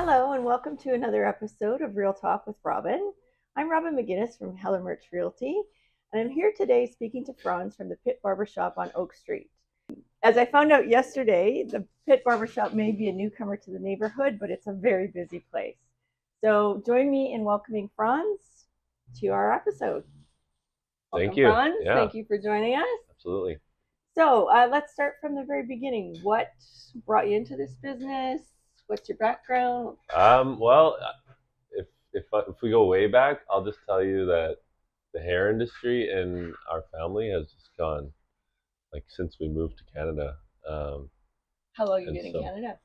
Hello, and welcome to another episode of Real Talk with Robin. I'm Robin McGinnis from Hebert Realty, and I'm here today speaking to Franz from the Pit Barbershop on Oak Street. As I found out yesterday, the Pit Barbershop may be a newcomer to the neighborhood, but it's a very busy place. So join me in welcoming Franz to our episode. Thank Welcome, you. Franz. Yeah, Thank you for joining us. absolutely. So let's start from the very beginning. What brought you into this business? What's your background? Well, if we go way back, I'll just tell you that the hair industry in our family has just gone like since we moved to Canada. How long have you And been in so Canada?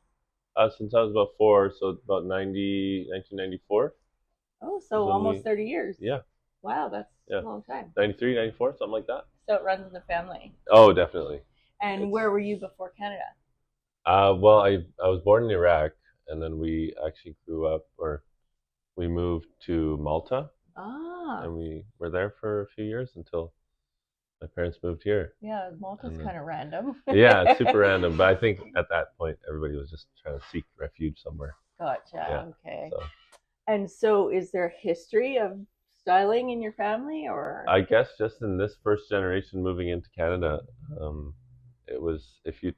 since I was about 4, so about 1994. Oh, is so when almost 30 years. Yeah, Wow, that's yeah, a long time. 93, 94, something like that. So it runs in the family. Oh, definitely. And It's where were you before Canada? well, I was born in Iraq, and then we actually grew up, or we moved to Malta, Ah, and we were there for a few years until my parents moved here. yeah, Malta's And then, kind of random. yeah, it's super random, but I think at that point everybody was just trying to seek refuge somewhere. Gotcha. Yeah. Okay. So And so is there a history of styling in your family or? I guess just in this first generation moving into Canada, it was if you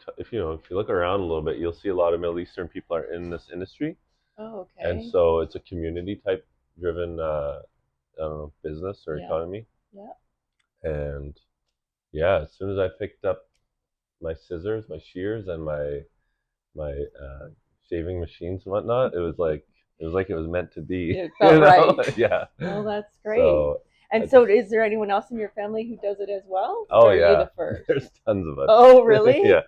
look around a little bit, you'll see a lot of Middle Eastern people are in this industry, Oh, and okay. so it's a community type driven I don't know, business or Yeah. economy. Yeah. And yeah, as soon as I picked up my scissors, my shears, and my shaving machines and whatnot, it was meant to be. It felt right. Yeah. Oh, that's great. So And so is there anyone else in your family who does it as well? oh Or are you yeah, the first? there's tons of us. Oh, really? Yeah.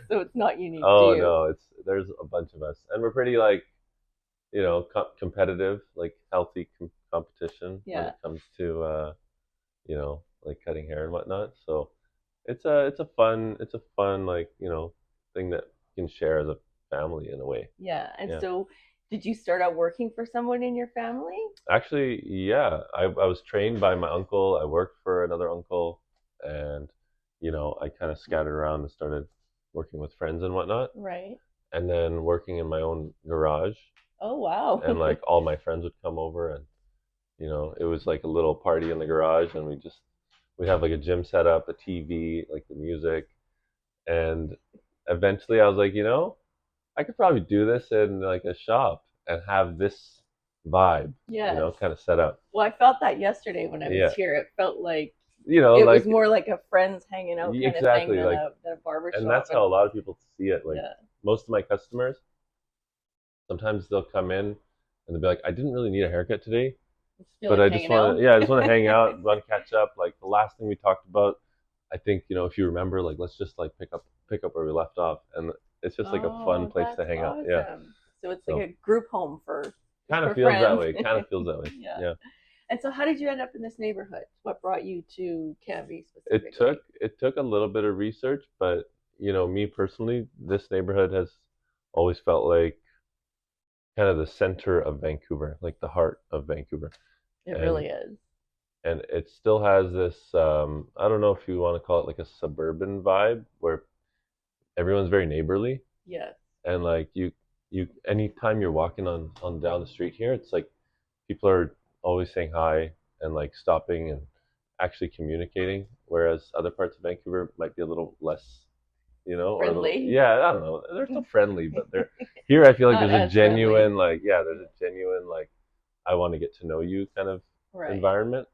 So it's not unique Oh to you. no, there's a bunch of us, and we're pretty like competitive, like healthy competition when Yeah. it comes to like cutting hair and whatnot. So it's a fun like thing that you can share as a family in a way. Yeah. And Yeah. so did you start out working for someone in your family? Actually, yeah, I was trained by my uncle. I worked for another uncle, and I kind of scattered around and started working with friends and whatnot, Right. and then working in my own garage, Oh, wow. and like all my friends would come over, and it was like a little party in the garage, and we'd have like a gym set up, a TV, like the music, and eventually I was like, I could probably do this in like a shop and have this vibe, Yes. kind of set up. Well, I felt that yesterday when I was Yeah. here. It felt like It it like was more like a friends hanging out kind exactly of thing like, than a barbershop. and that's how a lot of people see it. Like Yeah. most of my customers, sometimes they'll come in and they'll be like, I didn't really need a haircut today, but I just want to, yeah, I just want to hang out, want to catch up. Like the last thing we talked about, I think if you remember, like let's just like pick up where we left off, and it's just like a fun place to hang out. Yeah, So it's like a group home kind of for feels that friends. way. Kind of feels that way. Yeah. Yeah. And so how did you end up in this neighborhood? What brought you to Canby specifically? It took a little bit of research, but me personally, this neighborhood has always felt like kind of the center of Vancouver, like the heart of Vancouver. It And really is. and it still has this I don't know if you want to call it like a suburban vibe where everyone's very neighborly, Yes. and like you anytime you're walking on down the street here, it's like people are always saying hi and like stopping and actually communicating, whereas other parts of Vancouver might be a little less, or a little, Friendly. yeah, I don't know, they're still friendly, but they're here I feel like Not there's a as friendly. genuine like, yeah, there's a genuine like I want to get to know you kind of Right. environment.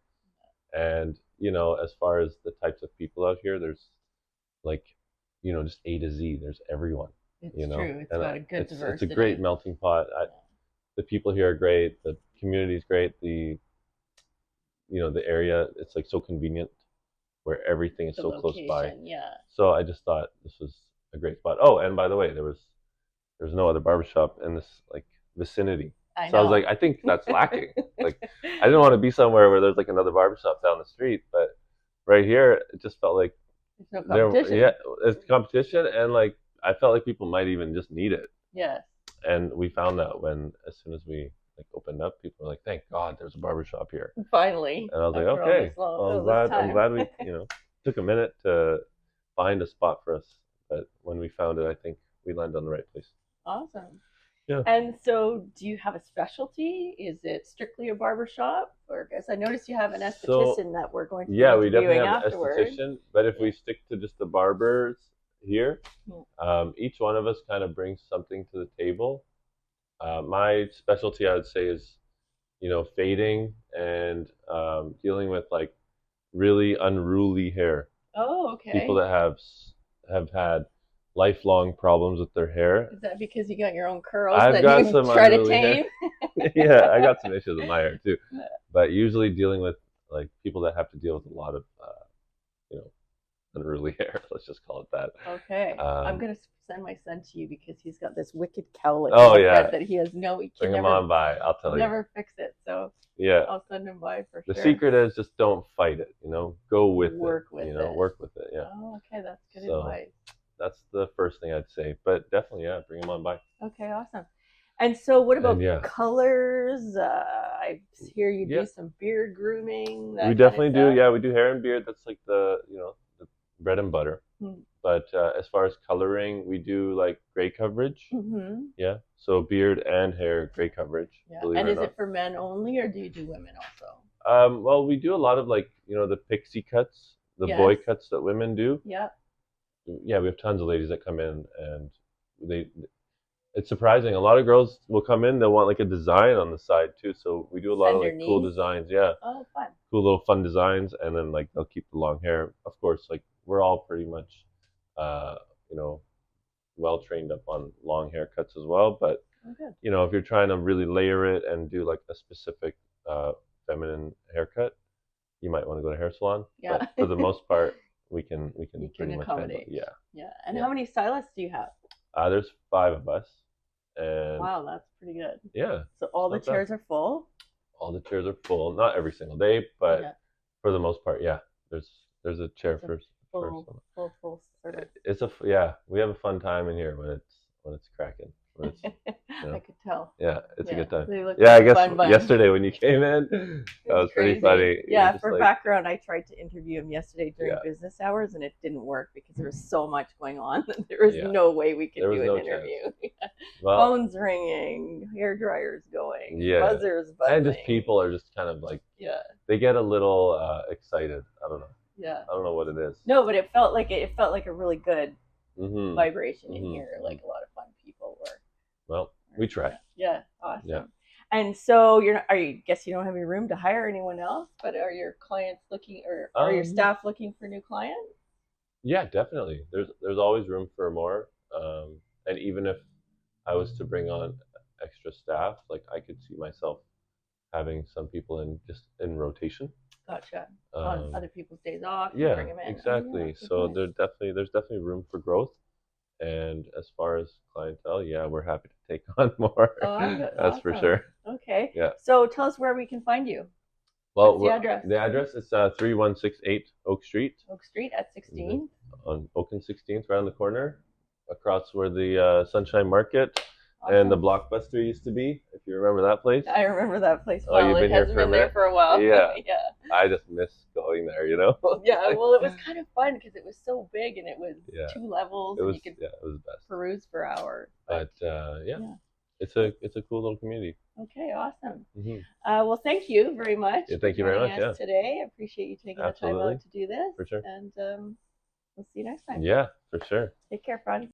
And as far as the types of people out here, there's like just A to Z, there's everyone. It's you know true. It's and got a good it's diversity. a great melting pot. The people here are great, the community is great, the area, it's like so convenient where everything is The so close by. location, yeah. So I just thought this was a great spot. Oh, and by the way, there's no other barbershop in this like vicinity. I So I was know. like, I think that's lacking. Like, I didn't want to be somewhere where there's like another barbershop down the street, but right here, it just felt like There's no competition. yeah, it's competition, and like I felt like people might even just need it. Yes. And we found that as soon as we like opened up, people were like, "Thank God, there's a barbershop here." Finally. And I was like, after all "Okay, this long- well, all this I'm time. glad we took a minute to find a spot for us, but when we found it, I think we landed on the right place." Awesome. Yeah. And so, do you have a specialty? Is it strictly a barbershop? Or because I noticed you have an esthetician that we're going to be we definitely interviewing have an afterwards. esthetician. But if we stick to just the barbers here, each one of us kind of brings something to the table. My specialty, I would say, is fading and dealing with like really unruly hair. Oh, okay. People that have had lifelong problems with their hair. Is that because you got your own curls I've that got you some try to unruly tame? hair. Yeah, I got some issues with my hair too. But usually dealing with like people that have to deal with a lot of you know unruly hair. Let's just call it that. Okay. I'm gonna send my son to you because he's got this wicked cowlick that he has he can Bring him on by. I'll tell you. Never fix it. So yeah, I'll send him by for the sure. The secret is just don't fight it. Go with work it. With it. Work with it. Yeah. Oh, okay, that's good advice. That's the first thing I'd say. But definitely, yeah, bring him on by. Okay, awesome. And so, what about colors? I hear you do some beard grooming. We definitely do. Yeah, we do hair and beard. That's like the the bread and butter. But as far as coloring, we do like gray coverage. Yeah, so beard and hair gray coverage. Yeah. And is it for men only, or do you do women also? Well, we do a lot of like the pixie cuts, the boy cuts that women do. Yeah. Yeah, we have tons of ladies that come in, and it's surprising. A lot of girls will come in, they'll want like a design on the side too. So we do a lot of like cool designs. Yeah. Oh, fun. Cool little fun designs, and then like they'll keep the long hair. Of course, like we're all pretty much, well trained up on long haircuts as well. But if you're trying to really layer it and do like a specific feminine haircut, you might want to go to hair salon. Yeah. But for the most part, we can pretty much accommodate. Yeah. Yeah. And how many stylists do you have? There's 5 of us. And wow, that's pretty good. Yeah. So all the chairs are full? All the chairs are full. Not every single day, but for the most part, yeah. There's a chair for full sort of. It's we have a fun time in here when it's cracking. I could tell. Yeah, it's a good time. Yeah, I guess yesterday when you came in, that was pretty funny. Yeah, for background, I tried to interview him yesterday during business hours, and it didn't work because there was so much going on that there was no way we could do an interview. Well, phones ringing, hair dryers going, buzzers buzzing. And just people are just kind of like, they get a little excited. I don't know. Yeah. I don't know what it is. No, but it felt like a really good vibration in here. Like a lot of fun people were. Well, we try. Yeah, awesome. Yeah. And so guess you don't have any room to hire anyone else, but are your clients looking, or are your staff looking for new clients? Yeah, definitely. There's always room for more. And even if I was to bring on extra staff, like I could see myself having some people in rotation. Gotcha. On other people's days off. Yeah, bring them in. exactly. Oh, so there's definitely room for growth. And as far as clientele, we're happy to take on more. That's for sure. Okay. Yeah. So tell us where we can find you. Well, what's the address? The address is 3168 Oak Street. Oak Street at 16th. On Oak and 16th, right on the corner, across where the Sunshine Market and the Blockbuster used to be. If you remember that place. I remember that place. Well, you've been here for a minute? There for a while. Yeah. Yeah. I just miss going there, Yeah, well, it was kind of fun because it was so big and it was 2 levels. It was, and you could it was the best. peruse for hours. But it's a cool little community. Okay, awesome. Well, thank you very much. Yeah, thank you very much. Today, I appreciate you taking the time out to do this. For sure. And we'll see you next time. Yeah, for sure. Take care, Franz.